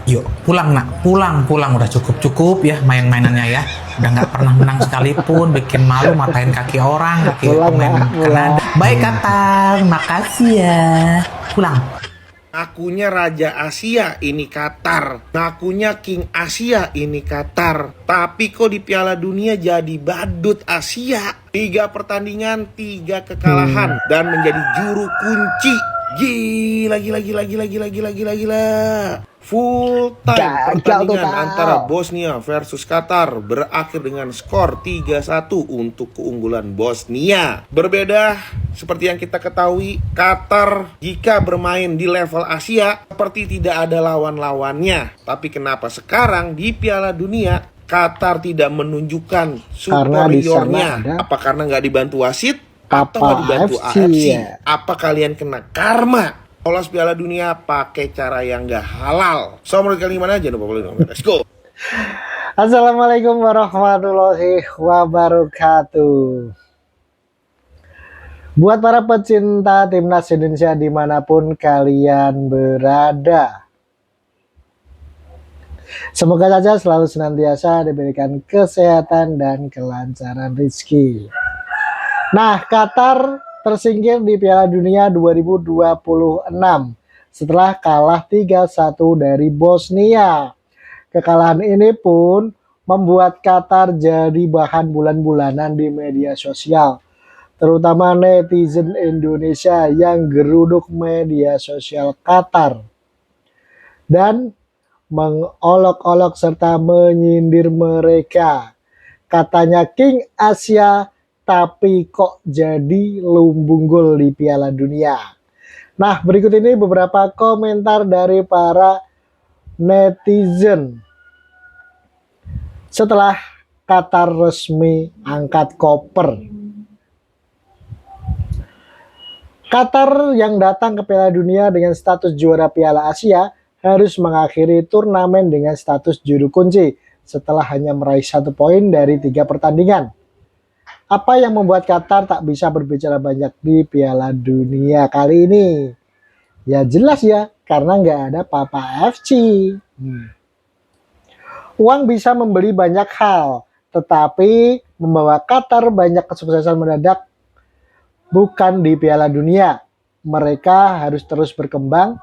Yuk, pulang nak, pulang udah cukup ya main-mainannya ya. Udah nggak pernah menang sekalipun, bikin malu matain kaki orang, kaki Pulang pemain nak, pulang. Kanada. Baik Qatar, makasih ya. Pulang. Ngakunya Raja Asia ini Qatar, ngakunya King Asia ini Qatar. Tapi kok di Piala Dunia jadi badut Asia. 3 pertandingan, 3 kekalahan dan menjadi juru kunci. Gila. Full time Gagal pertandingan total. antara Bosnia versus Qatar berakhir dengan skor 3-1 untuk keunggulan Bosnia. Berbeda seperti yang kita ketahui, Qatar jika bermain di level Asia seperti tidak ada lawan-lawannya. Tapi kenapa sekarang di Piala Dunia Qatar tidak menunjukkan Karena di sana superiornya? ada Apa karena nggak dibantu wasit? Atau Papa nggak dibantu AFC, AFC? ya. Apa kalian kena karma? Lolos Piala Dunia pakai cara yang gak halal. So menurut kalian gimana? Jangan lupa follow dong. Let's go. Assalamualaikum warahmatullahi wabarakatuh. Buat para pecinta timnas Indonesia dimanapun kalian berada, semoga saja selalu senantiasa diberikan kesehatan dan kelancaran rezeki. Nah, Qatar tersingkir di Piala Dunia 2026 setelah kalah 3-1 dari Bosnia. Kekalahan ini pun membuat Qatar jadi bahan bulan-bulanan di media sosial, terutama netizen Indonesia yang geruduk media sosial Qatar dan mengolok-olok serta menyindir mereka. Katanya King Asia tapi kok jadi lumbung gol di Piala Dunia. Nah, berikut ini beberapa komentar dari para netizen setelah Qatar resmi angkat koper. Qatar yang datang ke Piala Dunia dengan status juara Piala Asia harus mengakhiri turnamen dengan status juru kunci setelah hanya meraih 1 poin dari 3 pertandingan. Apa yang membuat Qatar tak bisa berbicara banyak di Piala Dunia kali ini? Ya jelas ya, karena nggak ada Papa AFC. Uang bisa membeli banyak hal, tetapi membawa Qatar banyak kesuksesan mendadak bukan di Piala Dunia. Mereka harus terus berkembang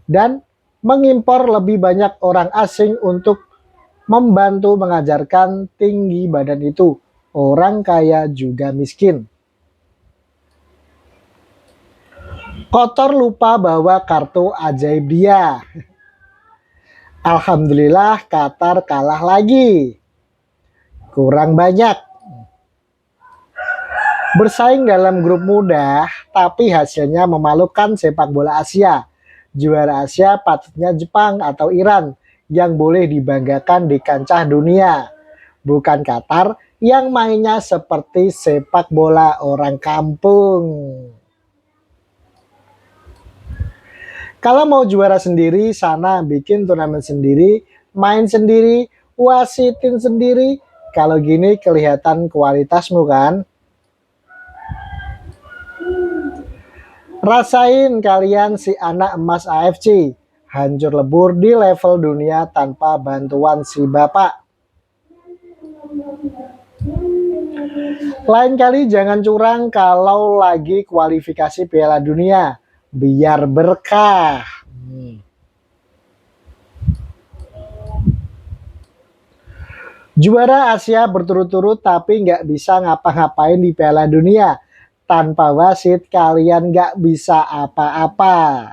dan mengimpor lebih banyak orang asing untuk membantu mengajarkan tinggi badan itu. Orang kaya juga miskin. Kotor lupa bawa kartu ajaib dia. Alhamdulillah Qatar kalah lagi. Kurang banyak. Bersaing dalam grup mudah, tapi hasilnya memalukan sepak bola Asia. Juara Asia patutnya Jepang atau Iran yang boleh dibanggakan di kancah dunia. Bukan Qatar yang mainnya seperti sepak bola orang kampung. Kalau mau juara sendiri, sana bikin turnamen sendiri, main sendiri, wasitin sendiri. Kalau gini kelihatan kualitasmu kan? Rasain kalian si anak emas AFC, hancur lebur di level dunia tanpa bantuan si bapak. Lain kali jangan curang kalau lagi kualifikasi Piala Dunia, biar berkah. Juara Asia berturut-turut tapi nggak bisa ngapa-ngapain di Piala Dunia. Tanpa wasit kalian nggak bisa apa-apa.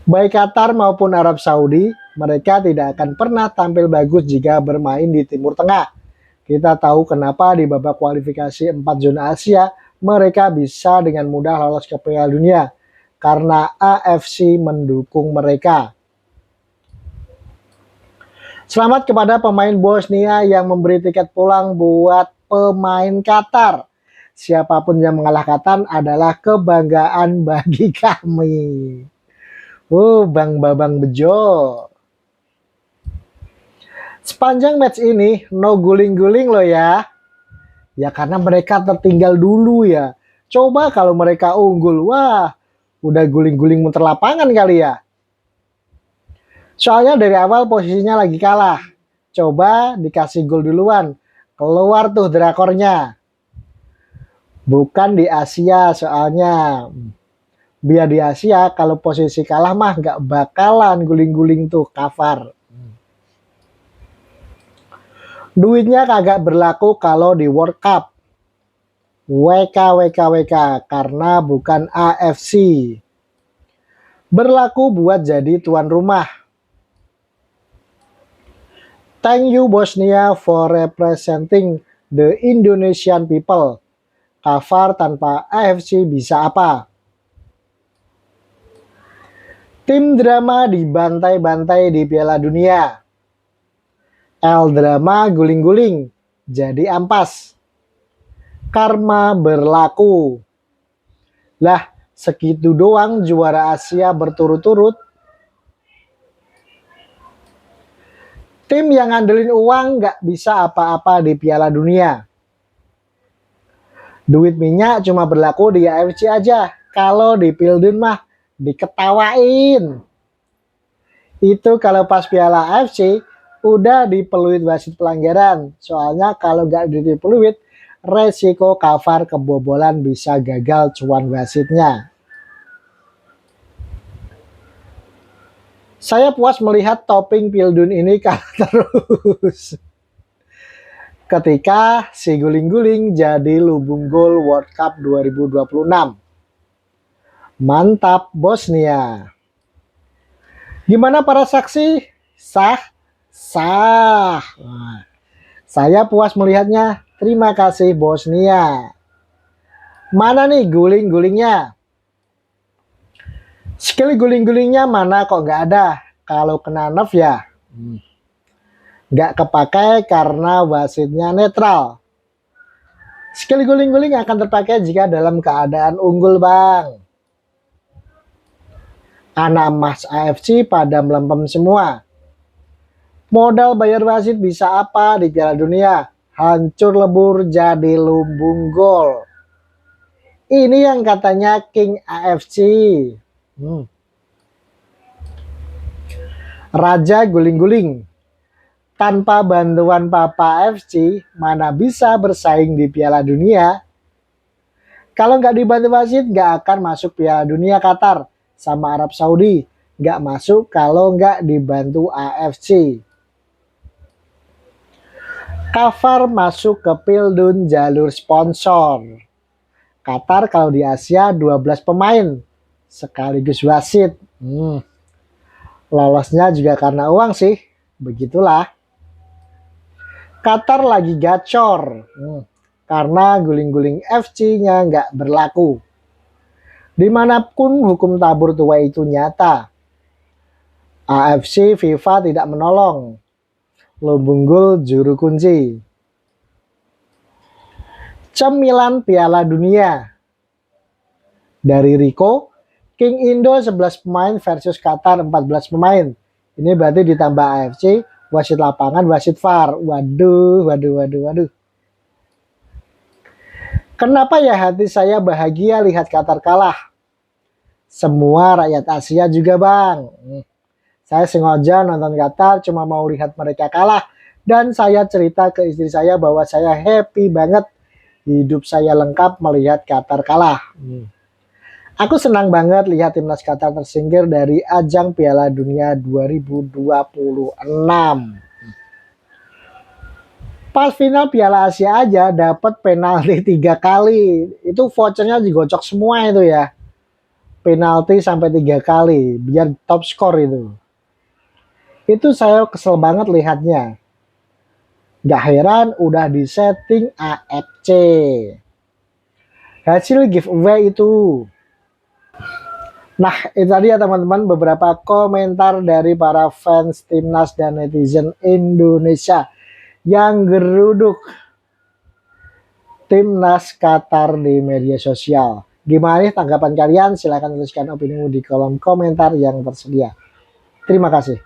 Baik Qatar maupun Arab Saudi, mereka tidak akan pernah tampil bagus jika bermain di Timur Tengah. Kita tahu kenapa di babak kualifikasi 4 zona Asia, mereka bisa dengan mudah lolos ke Piala Dunia. Karena AFC mendukung mereka. Selamat kepada pemain Bosnia yang memberi tiket pulang buat pemain Qatar. Siapapun yang mengalahkan adalah kebanggaan bagi kami. Bang Babang Bejo. Sepanjang match ini no guling-guling loh ya. Ya karena mereka tertinggal dulu ya. Coba kalau mereka unggul, wah Udah guling-guling muter lapangan kali ya. Soalnya dari awal posisinya lagi kalah. Coba dikasih gol duluan. Keluar tuh drakornya. Bukan di Asia soalnya. Biar di Asia kalau posisi kalah mah nggak bakalan guling-guling tuh kafar. Duitnya kagak berlaku kalau di World Cup. WK karena bukan AFC. Berlaku buat jadi tuan rumah. Thank you Bosnia for representing the Indonesian people. Kafar tanpa AFC bisa apa? Tim drama dibantai-bantai di Piala Dunia. El drama guling-guling jadi ampas. Karma berlaku. Lah, segitu doang juara Asia berturut-turut. Tim yang ngandelin uang nggak bisa apa-apa di Piala Dunia. Duit minyak cuma berlaku di AFC aja. Kalau di Pildun mah diketawain. Itu kalau pas Piala AFC udah dipeluit wasit pelanggaran. Soalnya kalau nggak dipeluit, resiko kafar kebobolan bisa gagal cuan wasitnya. Saya puas melihat topping Pildun ini kalah terus. Ketika si guling-guling jadi lubung gol World Cup 2026. Mantap Bosnia. Gimana para saksi? Sah? Sah. Nah, saya puas melihatnya. Terima kasih Bosnia. Mana nih guling-gulingnya? Skill guling-gulingnya mana kok nggak ada? Kalau kena nerf ya nggak kepakai karena wasitnya netral. Skill guling-guling akan terpakai jika dalam keadaan unggul bang. Anak emas AFC pada melempem semua. Modal bayar wasit bisa apa di Piala Dunia? Hancur lebur jadi lumbung gol. Ini yang katanya King AFC. Raja guling-guling. Tanpa bantuan Papa AFC, mana bisa bersaing di Piala Dunia? Kalau nggak dibantu wasit, nggak akan masuk Piala Dunia Qatar sama Arab Saudi. Nggak masuk kalau nggak dibantu AFC. Kafar masuk ke Pildun jalur sponsor. Qatar kalau di Asia 12 pemain sekaligus wasit. Lolosnya juga karena uang sih. Begitulah. Qatar lagi gacor. Karena guling-guling FC-nya nggak berlaku. Dimanapun hukum tabur tua itu nyata. AFC FIFA tidak menolong. Lumbung gol juru kunci. Cemilan Piala Dunia. Dari Rico, King Indo 11 pemain versus Qatar 14 pemain. Ini berarti ditambah AFC, wasit lapangan, wasit VAR. Waduh. Kenapa ya hati saya bahagia lihat Qatar kalah? Semua rakyat Asia juga bang. Saya sengaja nonton Qatar cuma mau lihat mereka kalah. Dan saya cerita ke istri saya bahwa saya happy banget. Hidup saya lengkap melihat Qatar kalah. Aku senang banget lihat timnas Qatar tersingkir dari ajang Piala Dunia 2026. Pas final Piala Asia aja dapat penalti 3 kali. Itu vouchernya digocok semua itu ya. Penalti sampai 3 kali biar top skor itu. Itu saya kesel banget lihatnya. Gak heran udah disetting AFC. Hasil giveaway itu. Nah, itu tadi ya teman-teman beberapa komentar dari para fans timnas dan netizen Indonesia yang geruduk timnas Qatar di media sosial. Gimana nih tanggapan kalian? Silahkan tuliskan opinimu di kolom komentar yang tersedia. Terima kasih.